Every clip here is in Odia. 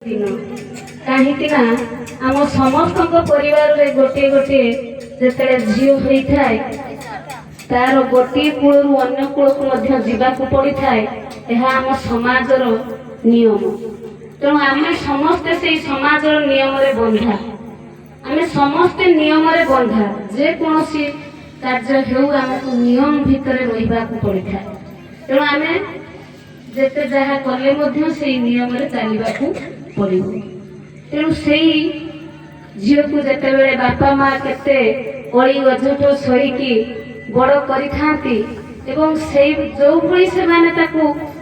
दिन कहीं आम समस्त परिवार में गोटे गोटे जिते झील होता है तार गोटे कूल अन्य कूल को जावाक पड़ी थाए यह आम समाजर नियम तेणु आम समस्ते से समाजर नियम बंधा आम समस्ते नियम बंधा जेकोसी कार्य होमको नियम भितर रहा पड़ी था तेणु आम जिते जहाँ कले से नियम चलने पड़ो तेणु से झील को जिते बड़े बापा माँ के अली गजठ सही बड़ करि जो भली से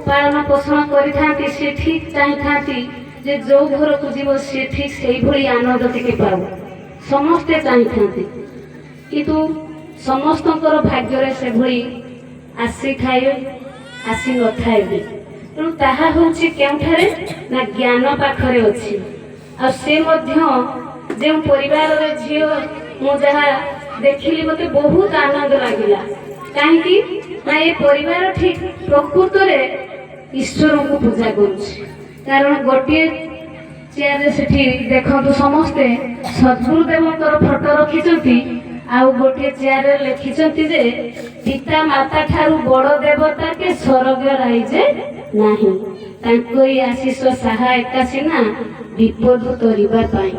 पालन पोषण करि से ठीक चाहती जे जो घर को जीव सी ठीक से भली आनंद टिके पाऊ समस्ते चाहती किंतु समस्त भाग्य से भली आसी थाए आसी न थाए भी तेणु ताहा होउछि केउठारे ना ज्ञान पाखरे अछि आ से मध्य जो परिवार रे झियो मु जहा देखिली मते बहुत आनंद लागिला काहेकि ना ये परिवार ठीक प्रकृत रे ईश्वर को पूजा करुछि कारण गोटे चेयर सेठी देखंतु समस्ते सद्गुरुदेवंकर फोटो रखिचंती आउ गोटे चेयर लिखिचंती जे पिता माता ठारू बड़ देवता के स्वर्ग राइजे नाही तांकोई आशीष सहायता सिना विपद तोरिबा पाई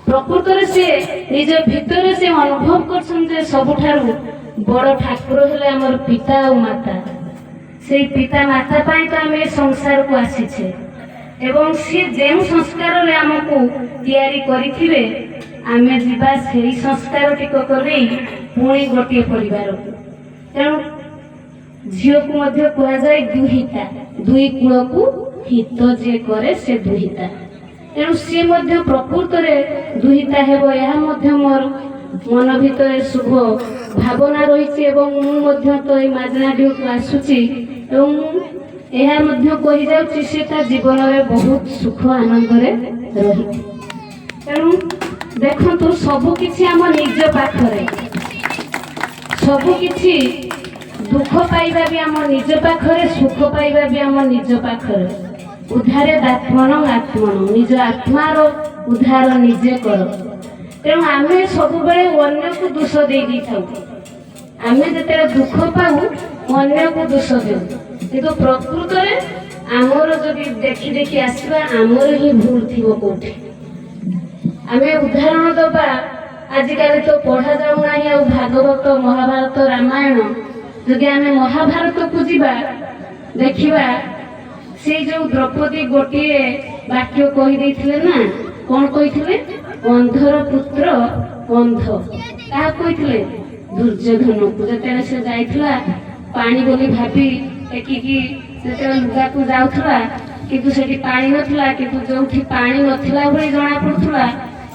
प्रकृत से निज भितर से अनुभव कर सबुठारू बड़ ठाकुर हेले आमर पिता और माता से पिता माता पाई तो आम संसार को आसीछे एवं सी जो संस्कार रे आमको तैयारी करिथिबे आमे जीवा से संस्कार टिकक नहीं पुणी गोटे परिवार को तेणु झील को मध्य कह जाए दुहिता दुई कूल को हित जे करे से दुहिता तेणु सी मध्य प्रकृत रे दुहिता हेबो यह मध्य मोर मन भितर शुभ भावना रही एवं मु तो माजना ढिउ को आसुची एवं यह मध्य कही जाउची सेटा जीवन रे बहुत सुख आनंद रे रही तेणु देखंतु सबु किछि आम निज पाखरे सबु किछि दुख पाइबा भी आम निज पाखरे सुख पाइबा भी आम निज पाखरे उद्धारे आत्मन आत्मन निज आत्मार उद्धार निजे कर तेणु आम सब बेले अन्य को दोष दे था आम जिते दुख पाऊ अन्य को दोष देऊ किंतु प्रकृत में आमर जदि देखी देखी आसवा आमर ही भूल थी कौटी आम उदाहरण दबा आजिकल तो पढ़ा जाऊना भागवत महाभारत रामायण जदि आम महाभारत को जीवा देखा से जो द्रौपदी गोटे वाक्य कहीदे ना कौन कही अंधर पुत्र अंध क्या कही दुर्योधन को जिते से जाइला पानी बोली भाभी टेकिकी लुगा को जाऊला किंतु सेठी पानी नथिला किंतु जोठी पानी नथिला भली जना पड़ुला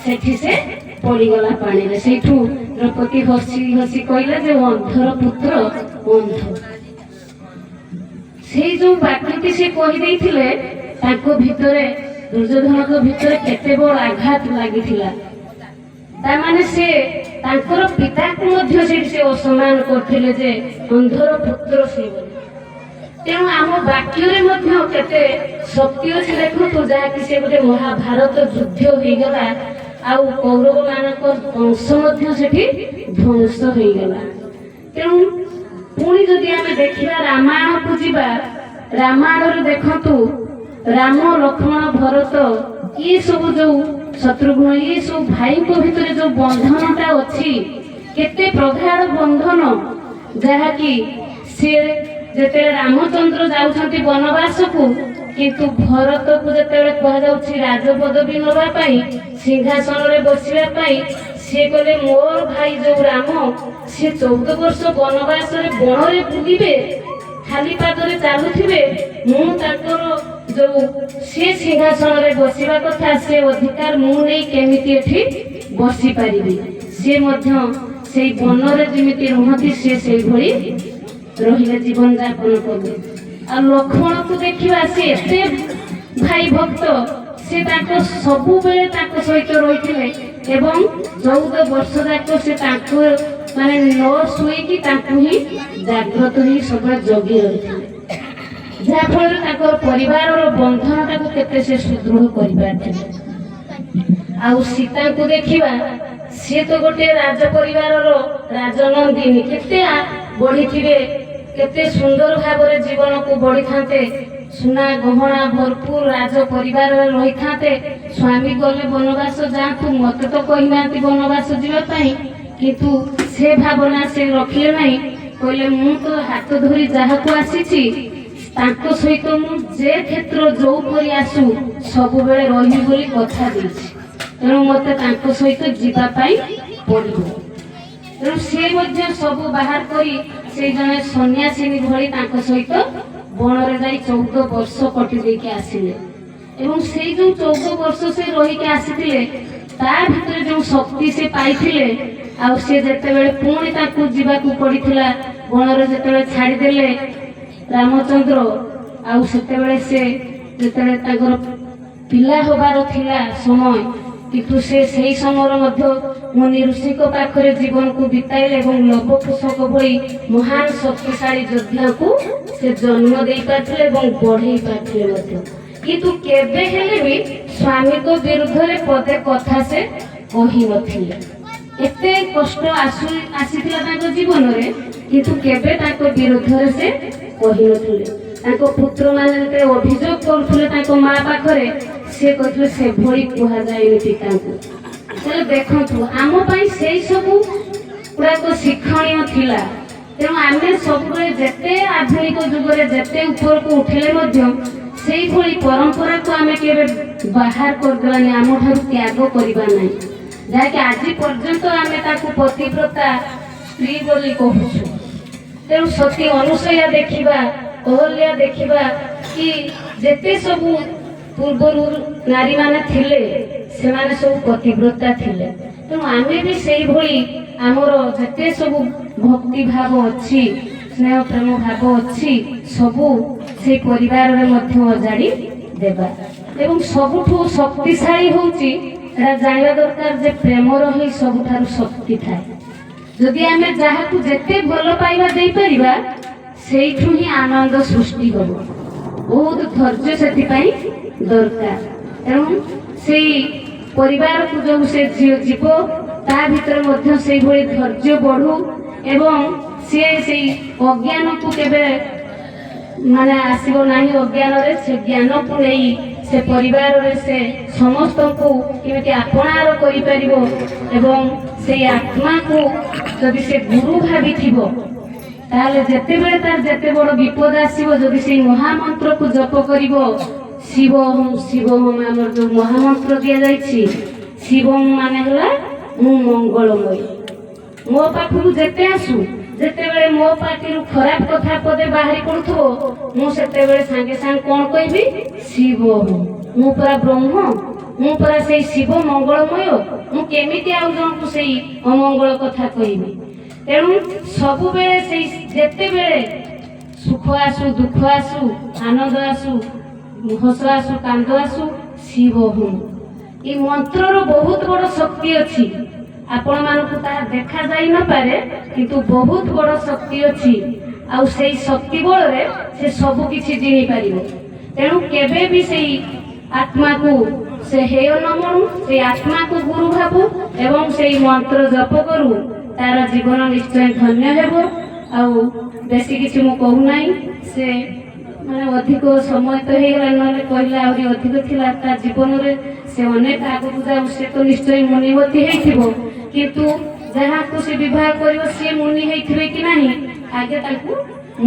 सेठी से पड़ीगला पानी रे सेठू द्रौपदी हसी हसी कहला जे अंधर पुत्र अंध से जो वाक्यटी से कही देइथिले ताको भितरे दुर्योधन को भितरे केते बड़ आघात लागिथिला ता माने से तांकर पिता को मध्य से असम्मान करथिले जे अंधर पुत्र से तेणु आम वाक्य केते शक्ति अच्छे देखो तो जहाँकि से गोटे महाभारत युद्ध हो गला आउ कौरव मानक वंश ध्वंस हो गला तेणु पुणी जदि आम देखा रामायण को जीवा रामायण देखु राम लक्ष्मण भरत ये सब जो शत्रुघ्न ये सब भाई को भितर जो बंधनटा अच्छी केते प्रगाढ़ बंधन जहाँकि सी जिते रामचंद्र जाउछंती वनवास को किंतु भरत को जिते कह राजपदवी नापी सिंहासन रे बसवा सी कहले मोर भाई जो राम सी 14 वर्ष वनवास रे बण रे बुलिबे खाली पादरे चलुथिबे जो सी सिंहासन रे बसवा कथा से अधिकार मु नहीं केमिति एठी बसी पारिबी सी मध्य से वन रे जेमिति रहती से भली रहिले जीवन यापन कले आ लक्ष्मण को देखा सी एते भाई भक्त से सबु बेले सहित रही एवं 14 वर्ष जाक से माने न शुईकी ही जाग्रत ही सब जगी रही ଯାହାଫଳରେ ତାଙ୍କର ପରିବାରର ବନ୍ଧନଟାକୁ କେତେ ସେ ସୁଦୃଢ଼ କରିପାରିଥିଲେ। ଆଉ ସୀତାଙ୍କୁ ଦେଖିବା, ସିଏ ତ ଗୋଟେ ରାଜ ପରିବାରର ରାଜନନ୍ଦିନୀ, କେତେ ବଢିଥିବେ, କେତେ ସୁନ୍ଦର ଭାବରେ ଜୀବନକୁ ବଢିଥାନ୍ତେ, ସୁନା ଗହଣା ଭରପୁର ରାଜ ପରିବାରରେ ରହିଥାନ୍ତେ। ସ୍ୱାମୀ ଗଲେ ବନବାସ ଯାଆନ୍ତୁ, ମତେ ତ କହିନାହାନ୍ତି ବନବାସ ଯିବା ପାଇଁ, କିନ୍ତୁ ସେ ଭାବନା ସେ ରଖିଲେ ନାହିଁ। କହିଲେ ମୁଁ ତ ହାତ ଧରି ଯାହାକୁ ଆସିଛି ତାଙ୍କ ସହିତ ମୁଁ ଯେ କ୍ଷେତ୍ର ଯୋଉପରି ଆସୁ ସବୁବେଳେ ରହିବି ବୋଲି କଥା ଦେଇଛି, ତେଣୁ ମତେ ତାଙ୍କ ସହିତ ଯିବା ପାଇଁ ପଡ଼ିବ। ତେଣୁ ସେ ମଧ୍ୟ ସବୁ ବାହାର କରି ସେଇ ଜଣେ ସନ୍ନ୍ୟାସିନୀ ଭଳି ତାଙ୍କ ସହିତ ବଣରେ ଯାଇ 14 ବର୍ଷ କଟି ଦେଇକି ଆସିଲେ। ଏବଂ ସେଇ ଯୋଉ 14 ବର୍ଷ ସେ ରହିକି ଆସିଥିଲେ, ତା ଭିତରେ ଯୋଉ ଶକ୍ତି ସେ ପାଇଥିଲେ, ଆଉ ସେ ଯେତେବେଳେ ପୁଣି ତାଙ୍କୁ ଯିବାକୁ ପଡ଼ିଥିଲା ବଣରେ, ଯେତେବେଳେ ଛାଡ଼ିଦେଲେ ରାମଚନ୍ଦ୍ର, ଆଉ ସେତେବେଳେ ସେ ଯେତେବେଳେ ତାଙ୍କର ପିଲା ହେବାର ଥିଲା ସମୟ, କିନ୍ତୁ ସେ ସେହି ସମୟରେ ମଧ୍ୟ ମୁନି ଋଷିଙ୍କ ପାଖରେ ଜୀବନକୁ ବିତାଇଲେ ଏବଂ ଲବକୁଶଙ୍କ ଭଳି ମହାନ ଶକ୍ତିଶାଳୀ ଯୋଦ୍ଧାଙ୍କୁ ସେ ଜନ୍ମ ଦେଇପାରିଥିଲେ ଏବଂ ବଢ଼େଇ ପାରିଥିଲେ ମଧ୍ୟ। କିନ୍ତୁ କେବେ ହେଲେ ବି ସ୍ୱାମୀଙ୍କ ବିରୁଦ୍ଧରେ ପଦେ କଥା ସେ କହିନଥିଲେ। ଏତେ କଷ୍ଟ ଆସିଥିଲା ତାଙ୍କ ଜୀବନରେ, କିନ୍ତୁ କେବେ ତାଙ୍କ ବିରୁଦ୍ଧରେ ସେ କହିନଥିଲେ। ତାଙ୍କ ପୁତ୍ରମାନେ ଯେତେବେଳେ ଅଭିଯୋଗ କରୁଥିଲେ ତାଙ୍କ ମା ପାଖରେ, ସେ କହିଥିଲେ ସେଭଳି କୁହାଯାଏନି ପିତାଙ୍କୁ। ତାହେଲେ ଦେଖନ୍ତୁ, ଆମ ପାଇଁ ସେଇ ସବୁ ଗୁଡ଼ାକ ଶିକ୍ଷଣୀୟ ଥିଲା। ତେଣୁ ଆମେ ସବୁବେଳେ ଯେତେ ଆଧୁନିକ ଯୁଗରେ ଯେତେ ଉପରକୁ ଉଠିଲେ ମଧ୍ୟ ସେଇଭଳି ପରମ୍ପରାକୁ ଆମେ କେବେ ବାହାର କରିଦେବାନି, ଆମଠାରୁ ତ୍ୟାଗ କରିବା ନାହିଁ। ଯାହାକି ଆଜି ପର୍ଯ୍ୟନ୍ତ ଆମେ ତାକୁ ପତିବ୍ରତା ସ୍ତ୍ରୀ ବୋଲି କହୁଛୁ। ତେଣୁ ସତୀ ଅନୁସୟା ଦେଖିବା, ଅହଲ୍ୟା ଦେଖିବା, କି ଯେତେ ସବୁ ପୂର୍ବରୁ ନାରୀମାନେ ଥିଲେ ସେମାନେ ସବୁ ପତିବ୍ରତା ଥିଲେ। ତେଣୁ ଆମେ ବି ସେଇଭଳି ଆମର ଯେତେ ସବୁ ଭକ୍ତି ଭାବ ଅଛି, ସ୍ନେହ ପ୍ରେମ ଭାବ ଅଛି, ସବୁ ସେଇ ପରିବାରରେ ମଧ୍ୟ ଅଜାଡ଼ି ଦେବା। ଏବଂ ସବୁଠୁ ଶକ୍ତିଶାଳୀ ହେଉଛି, ଏଟା ଜାଣିବା ଦରକାର ଯେ ପ୍ରେମର ହିଁ ସବୁଠାରୁ ଶକ୍ତି ଥାଏ। ଯଦି ଆମେ ଯାହାକୁ ଯେତେ ଭଲ ପାଇବା ଦେଇପାରିବା, ସେଇଠୁ ହିଁ ଆନନ୍ଦ ସୃଷ୍ଟି ହେବ। ବହୁତ ଧୈର୍ଯ୍ୟ ସେଥିପାଇଁ ଦରକାର। ତେଣୁ ସେଇ ପରିବାରକୁ ଯୋଉ ସେ ଝିଅ ଯିବ, ତା ଭିତରେ ମଧ୍ୟ ସେଇଭଳି ଧୈର୍ଯ୍ୟ ବଢୁ ଏବଂ ସିଏ ସେଇ ଅଜ୍ଞାନକୁ କେବେ ଆସିବ ନାହିଁ। ଅଜ୍ଞାନରେ ସେ ଜ୍ଞାନକୁ ନେଇ ସେ ପରିବାରରେ ସେ ସମସ୍ତଙ୍କୁ କେମିତି ଆପଣାର କରିପାରିବ ଏବଂ ସେଇ ଆତ୍ମାକୁ ଯଦି ସେ ଗୁରୁ ଭାବିଥିବ, ତାହେଲେ ଯେତେବେଳେ ତାର ଯେତେ ବଡ଼ ବିପଦ ଆସିବ, ଯଦି ସେଇ ମହାମନ୍ତ୍ରକୁ ଜପ କରିବ, ଶିବୋହଂ ଶିବୋହଂ, ଆମର ଯୋଉ ମହାମନ୍ତ୍ର ଦିଆଯାଇଛି, ଶିବଂ ମାନେ ହେଲା ମୁଁ ମଙ୍ଗଳମୟ। ମୋ ପାଖକୁ ଯେତେ ଆସୁ, ଯେତେବେଳେ ମୋ ପାଟିରୁ ଖରାପ କଥା ପଦେ ବାହାରି ପଡୁଥିବ, ମୁଁ ସେତେବେଳେ ସାଙ୍ଗେ ସାଙ୍ଗେ କଣ କହିବି? ଶିବୋହଂ, ମୁଁ ପରା ବ୍ରହ୍ମ, ମୁଁ ପରା ସେଇ ଶିବ ମଙ୍ଗଳମୟ, ମୁଁ କେମିତି ଆଉ ଜଣକୁ ସେଇ ଅମଙ୍ଗଳ କଥା କହିବି? ତେଣୁ ସବୁବେଳେ ସେଇ ଯେତେବେଳେ ସୁଖ ଆସୁ, ଦୁଃଖ ଆସୁ, ଆନନ୍ଦ ଆସୁ, ହସ ଆସୁ, କାନ୍ଦ ଆସୁ, ଶିବୋହଂ। ଏ ମନ୍ତ୍ରର ବହୁତ ବଡ଼ ଶକ୍ତି ଅଛି। ଆପଣମାନଙ୍କୁ ତାହା ଦେଖାଯାଇ ନପାରେ, କିନ୍ତୁ ବହୁତ ବଡ଼ ଶକ୍ତି ଅଛି। ଆଉ ସେଇ ଶକ୍ତି ବଳରେ ସେ ସବୁ କିଛି ଜିଣି ପାରିବ। ତେଣୁ କେବେ ବି ସେଇ ଆତ୍ମାକୁ ସେ ହେୟ ନ ମଣୁ, ସେଇ ଆତ୍ମାକୁ ଗୁରୁ ଭାବୁ ଏବଂ ସେଇ ମନ୍ତ୍ର ଜପ କରୁ, ତାର ଜୀବନ ନିଶ୍ଚୟ ଧନ୍ୟ ହେବ। ଆଉ ବେଶୀ କିଛି ମୁଁ କହୁନାହିଁ, ସେ ଅଧିକ ସମୟ ତ ହେଇଗଲା, ନହେଲେ କହିଲେ ଆହୁରି ଅଧିକ ଥିଲା। ତା ଜୀବନରେ ସେ ଅନେକ ଆଗକୁ ଯାଉ, ସେ ତ ନିଶ୍ଚୟ ମୁନିବତୀ ହେଇଥିବ, କିନ୍ତୁ ଯାହାକୁ ସେ ବିବାହ କରିବ ସିଏ ମୁନି ହେଇଥିବେ କି ନାହିଁ, ଆଗେ ତାଙ୍କୁ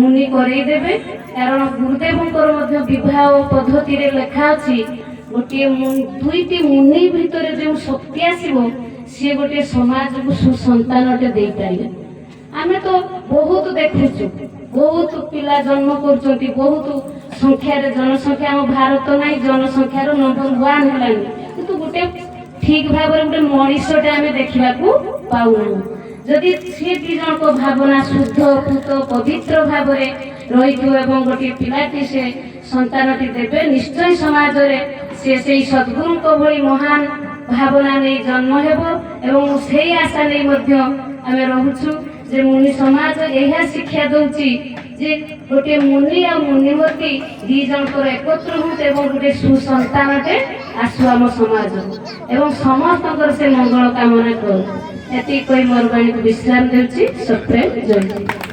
ମୁନି କରେଇଦେବେ। କାରଣ ଗୁରୁଦେବଙ୍କର ମଧ୍ୟ ବିବାହ ପଦ୍ଧତିରେ ଲେଖା ଅଛି, ଗୋଟିଏ ଦୁଇଟି ମୁନି ଭିତରେ ଯେଉଁ ଶକ୍ତି ଆସିବ, ସିଏ ଗୋଟିଏ ସମାଜକୁ ସୁସନ୍ତାନଟେ ଦେଇପାରିବେ। ଆମେ ତ ବହୁତ ଦେଖୁଛୁ, ବହୁତ ପିଲା ଜନ୍ମ କରୁଛନ୍ତି, ବହୁତ ସଂଖ୍ୟାରେ ଜନସଂଖ୍ୟା ଆମ ଭାରତ ନାହିଁ, ଜନସଂଖ୍ୟାର ନମ୍ବର 1 ହେଲାଣି, କିନ୍ତୁ ଗୋଟେ ଠିକ ଭାବରେ ଗୋଟେ ମଣିଷଟେ ଆମେ ଦେଖିବାକୁ ପାଉନାହୁଁ। ଯଦି ସିଏ ଦି ଜଣଙ୍କ ଭାବନା ଶୁଦ୍ଧ ପୂତ ପବିତ୍ର ଭାବରେ ରହିଥିବ ଏବଂ ଗୋଟିଏ ପିଲାଟି ସେ ସନ୍ତାନଟି ଦେବେ, ନିଶ୍ଚୟ ସମାଜରେ ସେ ସେଇ ସଦ୍ଗୁରୁଙ୍କ ଭଳି ମହାନ ଭାବନା ନେଇ ଜନ୍ମ ହେବ। ଏବଂ ସେଇ ଆଶା ନେଇ ମଧ୍ୟ ଆମେ ରହୁଛୁ ଯେ ମୁନି ସମାଜ ଏହା ଶିକ୍ଷା ଦଉଛି जे गोटे मुनि आ मुनिवती दी जनकर एकत्र हुत एवं गोटे सुसंतानटे आसु आम समाज एवं समस्त से मंगल कामना करू एति कोई मोर बाणी को विश्राम देउची सप्रेम जय।